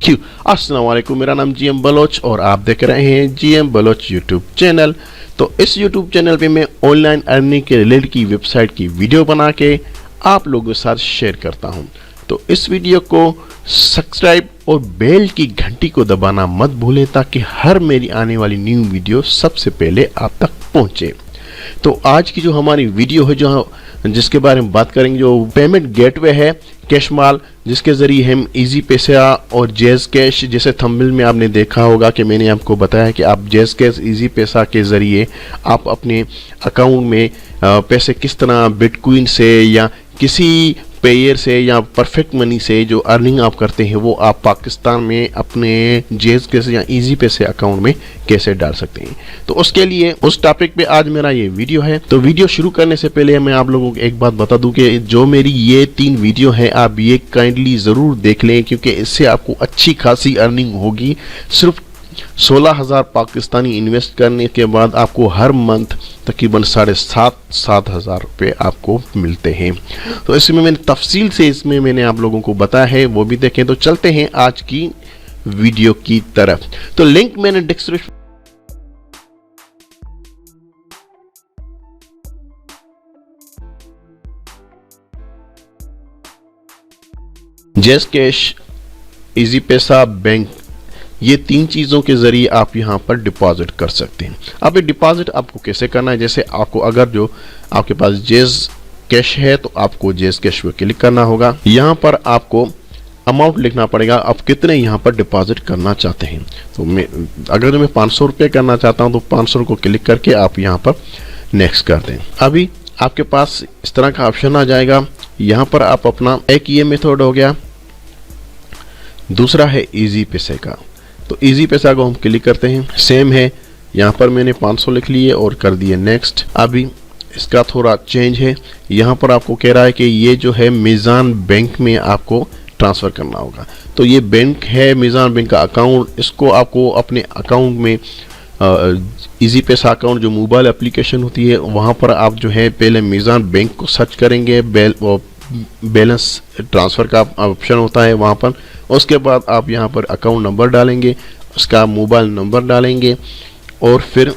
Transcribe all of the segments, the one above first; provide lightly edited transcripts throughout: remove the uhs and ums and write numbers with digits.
अस्सलाम वालेकुम, मेरा नाम जीएम बलोच और आप देख रहे हैं जीएम बलोच यूट्यूब चैनल। तो इस यूट्यूब चैनल पे मैं ऑनलाइन अर्निंग के रिलेटेड की वेबसाइट की वीडियो बना के आप लोगों के साथ शेयर करता हूं। तो इस वीडियो को सब्सक्राइब और बेल की घंटी को दबाना मत भूलें ताकि हर मेरी आने वाली न्यू वीडियो सबसे पहले आप तक पहुंचे। तो आज की जो हमारी वीडियो है, जो जिसके बारे में बात करेंगे, जो पेमेंट गेटवे है कैशमाल, जिसके ज़रिए हम इजी पैसा और जैज़ कैश, जैसे थंबनेल में आपने देखा होगा कि मैंने आपको बताया कि आप जैज़ कैश इजी पैसा के ज़रिए आप अपने अकाउंट में पैसे किस तरह बिटकॉइन से या किसी पेयर से या परफेक्ट मनी से जो अर्निंग आप करते हैं वो आप पाकिस्तान में अपने जैज़ कैश या इजी पैसे अकाउंट में कैसे डाल सकते हैं। तो उसके लिए उस टॉपिक पे आज मेरा ये वीडियो है। तो वीडियो शुरू करने से पहले मैं आप लोगों को एक बात बता दूं कि जो मेरी ये 3 वीडियो है आप ये काइंडली ज़रूर देख लें, क्योंकि इससे आपको अच्छी खासी अर्निंग होगी। सिर्फ 16,000 पाकिस्तानी इन्वेस्ट करने के बाद आपको हर मंथ तकरीबन 7,500 रुपये आपको मिलते हैं। तो इसमें मैंने तफसील से मैंने आप लोगों को बताया है, वो भी देखें। तो चलते हैं आज की वीडियो की तरफ। तो लिंक मैंने डिस्क्रिप्शन जैज़ कैश, इजी पैसा, बैंक, ये 3 चीज़ों के ज़रिए आप यहाँ पर डिपॉजिट कर सकते हैं। अब ये डिपॉजिट आपको कैसे करना है, जैसे आपको अगर जो आपके पास जैज़ कैश है तो आपको जैज़ कैश पे क्लिक करना होगा। यहाँ पर आपको अमाउंट लिखना पड़ेगा, आप कितने यहाँ पर डिपॉजिट करना चाहते हैं। तो अगर मैं 500 रुपये करना चाहता हूँ तो 500 को क्लिक करके आप यहाँ पर नेक्स्ट कर दें। अभी आपके पास इस तरह का ऑप्शन आ जाएगा। यहाँ पर आप अपना एक ये मेथड हो गया, दूसरा है इजी पैसे का। तो इजी पैसा को हम क्लिक करते हैं, सेम है। यहाँ पर मैंने 500 लिख लिए और कर दिए नेक्स्ट। अभी इसका थोड़ा चेंज है, यहाँ पर आपको कह रहा है कि ये जो है मीज़ान बैंक में आपको ट्रांसफ़र करना होगा। तो ये बैंक है, मीज़ान बैंक का अकाउंट, इसको आपको अपने अकाउंट में इजी पैसा अकाउंट जो मोबाइल एप्लीकेशन होती है वहाँ पर आप जो है पहले मीज़ान बैंक को सर्च करेंगे, बैलेंस ट्रांसफ़र का ऑप्शन होता है वहाँ पर। उसके बाद आप यहाँ पर अकाउंट नंबर डालेंगे, उसका मोबाइल नंबर डालेंगे और फिर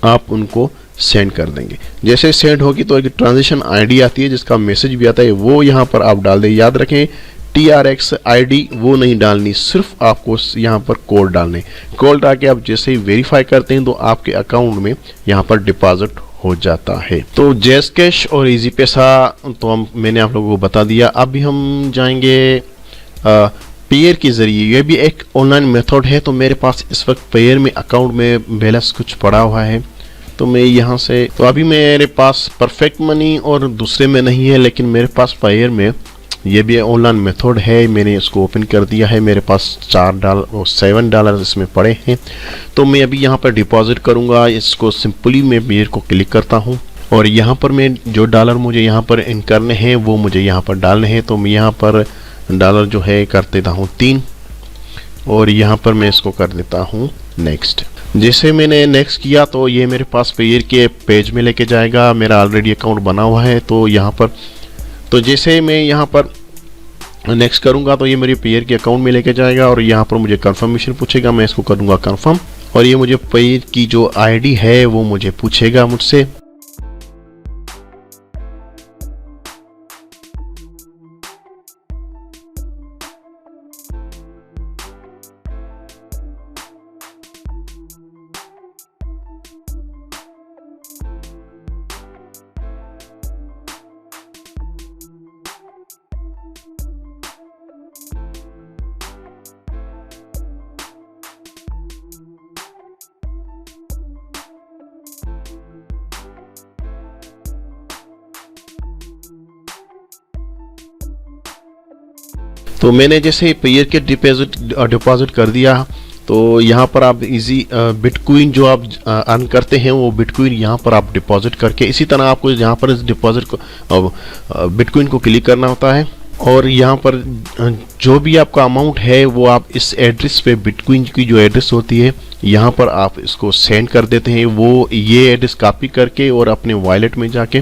आप उनको सेंड कर देंगे। जैसे सेंड होगी तो एक ट्रांजेक्शन आईडी आती है जिसका मैसेज भी आता है, वो यहाँ पर आप डाल दें। याद रखें TRX आईडी वो नहीं डालनी, सिर्फ आपको यहाँ पर कोड डालने। कोड डाल के आप जैसे ही वेरीफाई करते हैं तो आपके अकाउंट में यहाँ पर डिपॉजिट हो जाता है। तो जैज़ कैश और इजी पैसा तो मैंने आप लोगों को बता दिया। अभी हम जाएंगे पेयर के ज़रिए। ये भी एक ऑनलाइन मेथड है। तो मेरे पास इस वक्त पेयर में अकाउंट में बैलेंस कुछ पड़ा हुआ है, तो मैं यहाँ से, तो अभी मेरे पास परफेक्ट मनी और दूसरे में नहीं है, लेकिन मेरे पास पेयर में ये भी ऑनलाइन मेथड है। मैंने इसको ओपन कर दिया है, मेरे पास $7 इसमें पड़े हैं। तो मैं अभी यहाँ पर डिपॉजिट करूँगा। इसको सिंपली मैं पेयर को क्लिक करता हूँ और यहाँ पर मैं जो डॉलर मुझे यहाँ पर इन करने हैं वो मुझे यहाँ पर डालने हैं। तो मैं यहाँ पर डॉलर जो है कर देता हूँ 3 और यहाँ पर मैं इसको कर देता हूँ नेक्स्ट। जैसे मैंने नेक्स्ट किया तो ये मेरे पास पेयर के पेज में लेके जाएगा। मेरा ऑलरेडी अकाउंट बना हुआ है। तो यहाँ पर तो जैसे मैं यहाँ पर नेक्स्ट करूँगा तो ये मेरे पेयर के अकाउंट में लेके जाएगा और यहाँ पर मुझे कंफर्मेशन पूछेगा, मैं इसको करूँगा कंफर्म और ये मुझे पेयर की जो आईडी है वो मुझे पूछेगा मुझसे। तो मैंने जैसे पेयर के डिपॉजिट कर दिया तो यहाँ पर आप इजी बिटकॉइन जो आप अर्न करते हैं वो बिटकॉइन यहाँ पर आप डिपॉजिट करके, इसी तरह आपको यहाँ पर इस डिपॉजिट को बिटकॉइन को क्लिक करना होता है और यहाँ पर जो भी आपका अमाउंट है वो आप इस एड्रेस पे, बिटकॉइन की जो एड्रेस होती है यहाँ पर आप इसको सेंड कर देते हैं। वो ये एड्रेस कॉपी करके और अपने वॉलेट में जाके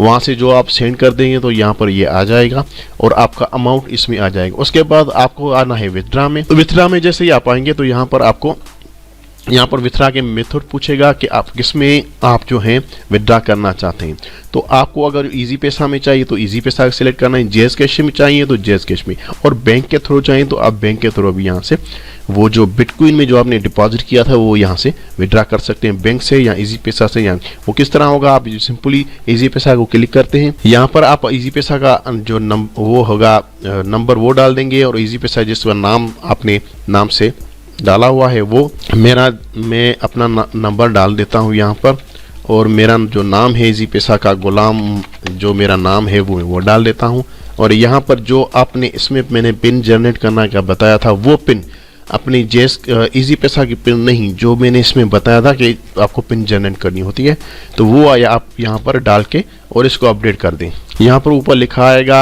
वहाँ से जो आप सेंड कर देंगे तो यहाँ पर ये आ जाएगा और आपका अमाउंट इसमें आ जाएगा। उसके बाद आपको आना है विथड्रा में। तो विथड्रा में जैसे ही आप आएंगे तो यहाँ पर आपको यहाँ पर विथड्रा के मेथड पूछेगा कि आप किसमें आप जो हैं विथड्रा करना चाहते हैं। तो आपको अगर इजी पैसा में चाहिए तो इजी पैसा सेलेक्ट करना है, जेएस कैश में चाहिए तो जेएस कैश में, और बैंक के थ्रू चाहिए तो आप बैंक के थ्रू भी यहाँ से वो जो बिटकॉइन में जो आपने डिपॉजिट किया था वो यहाँ से विथड्रा कर सकते हैं बैंक से या इजी पैसा से। या वो किस तरह होगा, आप सिंपली इजी पैसा को क्लिक करते हैं, यहाँ पर आप इजी पैसा का जो वो होगा नंबर वो डाल देंगे और इजी पैसा जिसका नाम आपने नाम से डाला हुआ है वो मैं अपना नंबर डाल देता हूँ यहाँ पर, और मेरा जो नाम है इजी पैसा का गुलाम जो मेरा नाम है वो डाल देता हूँ। और यहाँ पर जो आपने इसमें मैंने पिन जनरेट करना का बताया था वो पिन अपनी जेस इजी पैसा की पिन नहीं, जो मैंने इसमें बताया था कि आपको पिन जनरेट करनी होती है, तो वो आप यहाँ पर डाल के और इसको अपडेट कर दें। यहाँ पर ऊपर लिखा आएगा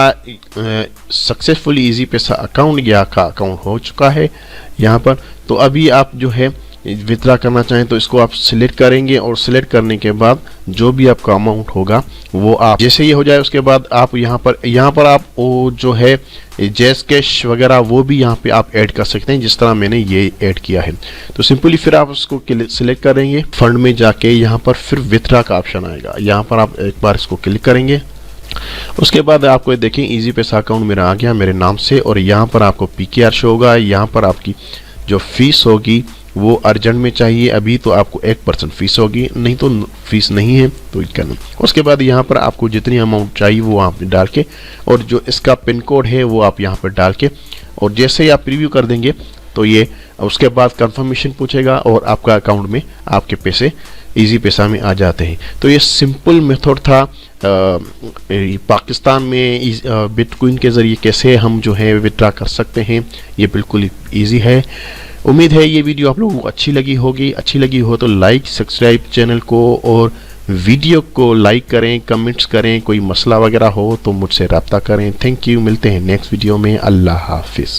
सक्सेसफुली इजी पैसा अकाउंट, या का अकाउंट हो चुका है यहाँ पर। तो अभी आप जो है विथड्रा करना चाहें तो इसको आप सिलेक्ट करेंगे और सिलेक्ट करने के बाद जो भी आपका अमाउंट होगा वो आप जैसे ये हो जाए उसके बाद आप यहाँ पर आप वो जो है जेएस कैश वगैरह वो भी यहाँ पे आप ऐड कर सकते हैं जिस तरह मैंने ये ऐड किया है। तो सिंपली फिर आप उसको सिलेक्ट करेंगे, फंड में जाके यहाँ पर फिर विथड्रा का ऑप्शन आएगा, यहाँ पर आप एक बार इसको क्लिक करेंगे। उसके बाद आपको देखें इजी पैसा अकाउंट मेरा आ गया मेरे नाम से, और यहाँ पर आपको पीकेआर शो होगा। यहाँ पर आपकी जो फीस होगी वो अर्जेंट में चाहिए अभी तो आपको 1% फीस होगी, नहीं तो फीस नहीं है तो करना। उसके बाद यहाँ पर आपको जितनी अमाउंट चाहिए वो आप डाल के, और जो इसका पिन कोड है वो आप यहाँ पर डाल के, और जैसे ही आप प्रीव्यू कर देंगे तो ये उसके बाद कंफर्मेशन पूछेगा और आपका अकाउंट में आपके पैसे इजी पैसा में आ जाते हैं। तो ये सिंपल मेथड था पाकिस्तान में बिटकॉइन के ज़रिए कैसे हम जो है विथड्रा कर सकते हैं, ये बिल्कुल इजी है। उम्मीद है ये वीडियो आप लोगों को अच्छी लगी होगी। अच्छी लगी हो तो लाइक सब्सक्राइब चैनल को और वीडियो को लाइक करें, कमेंट्स करें, कोई मसला वगैरह हो तो मुझसे रब्ता करें। थैंक यू, मिलते हैं नेक्स्ट वीडियो में। अल्लाह हाफिज़।